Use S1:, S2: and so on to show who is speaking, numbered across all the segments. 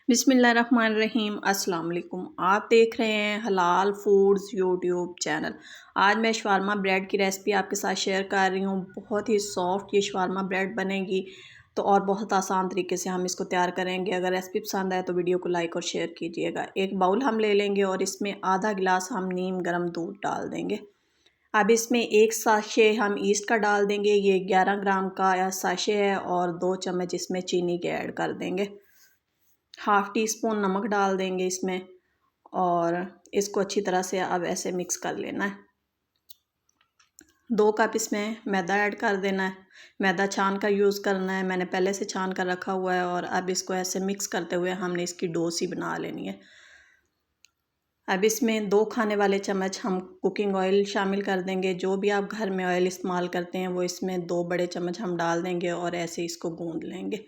S1: बिस्मिल्लाहिर्रहमानिर्रहीम अस्सलाम वालेकुम। आप देख रहे हैं हलाल फूड्स यूट्यूब चैनल। आज मैं शवारमा ब्रेड की रेसिपी आपके साथ शेयर कर रही हूँ। बहुत ही सॉफ्ट ये शवारमा ब्रेड बनेगी तो और बहुत आसान तरीके से हम इसको तैयार करेंगे। अगर रेसिपी पसंद आए तो वीडियो को लाइक और शेयर कीजिएगा। एक बाउल हम ले लेंगे और इसमें आधा गिलास हम नीम गर्म दूध डाल देंगे। अब इसमें एक साशे हम ईस्ट का डाल देंगे। ये 11 ग्राम का साशे है और 2 चम्मच इसमें चीनी के ऐड कर देंगे। हाफ़ टी स्पून नमक डाल देंगे इसमें और इसको अच्छी तरह से अब ऐसे मिक्स कर लेना है। 2 कप इसमें मैदा ऐड कर देना है। मैदा छान कर यूज़ करना है, मैंने पहले से छान कर रखा हुआ है। और अब इसको ऐसे मिक्स करते हुए हमने इसकी डो सी बना लेनी है। अब इसमें 2 खाने वाले चम्मच हम कुकिंग ऑयल शामिल कर देंगे। जो भी आप घर में ऑयल इस्तेमाल करते हैं वो इसमें 2 बड़े चम्मच हम डाल देंगे और ऐसे इसको गूँध लेंगे।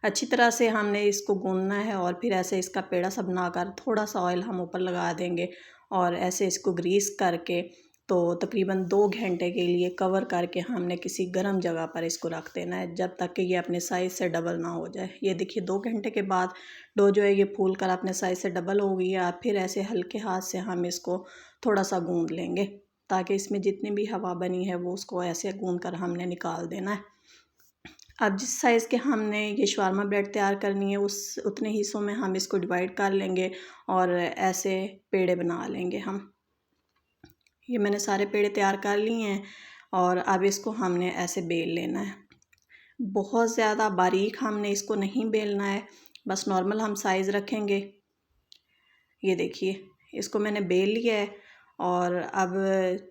S1: अच्छी तरह से हमने इसको गूँधना है और फिर ऐसे इसका पेड़ा सा बनाकर थोड़ा सा ऑयल हम ऊपर लगा देंगे और ऐसे इसको ग्रीस करके तो तकरीबन 2 घंटे के लिए कवर करके हमने किसी गर्म जगह पर इसको रख देना है, जब तक कि ये अपने साइज़ से डबल ना हो जाए। ये देखिए 2 घंटे के बाद डो जो है ये फूल कर अपने साइज़ से डबल हो गई है। अब फिर ऐसे हल्के हाथ से हम इसको थोड़ा सा गूँध लेंगे ताकि इसमें जितनी भी हवा बनी है वो उसको ऐसे गूँध कर हमने निकाल देना है। अब जिस साइज़ के हमने ये शवारमा ब्रेड तैयार करनी है उस उतने हिस्सों में हम इसको डिवाइड कर लेंगे और ऐसे पेड़े बना लेंगे हम। ये मैंने सारे पेड़े तैयार कर लिए हैं और अब इसको हमने ऐसे बेल लेना है। बहुत ज़्यादा बारीक हमने इसको नहीं बेलना है, बस नॉर्मल हम साइज़ रखेंगे। ये देखिए इसको मैंने बेल लिया है और अब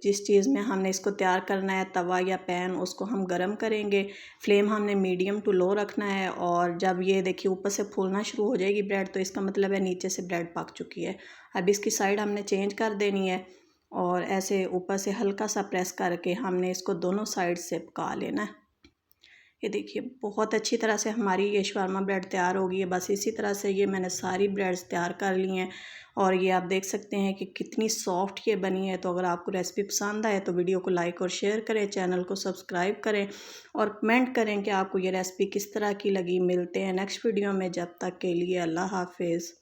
S1: जिस चीज़ में हमने इसको तैयार करना है तवा या पैन उसको हम गरम करेंगे। फ्लेम हमने मीडियम टू लो रखना है और जब ये देखिए ऊपर से फूलना शुरू हो जाएगी ब्रेड तो इसका मतलब है नीचे से ब्रेड पक चुकी है। अब इसकी साइड हमने चेंज कर देनी है और ऐसे ऊपर से हल्का सा प्रेस करके हमने इसको दोनों साइड से पका लेना है। ये देखिए बहुत अच्छी तरह से हमारी ये शवारमा ब्रेड तैयार हो गई है। बस इसी तरह से ये मैंने सारी ब्रेड्स तैयार कर ली हैं और ये आप देख सकते हैं कि कितनी सॉफ्ट ये बनी है। तो अगर आपको रेसिपी पसंद आए तो वीडियो को लाइक और शेयर करें, चैनल को सब्सक्राइब करें और कमेंट करें कि आपको ये रेसिपी किस तरह की लगी। मिलते हैं नेक्स्ट वीडियो में, जब तक के लिए अल्लाह हाफिज़।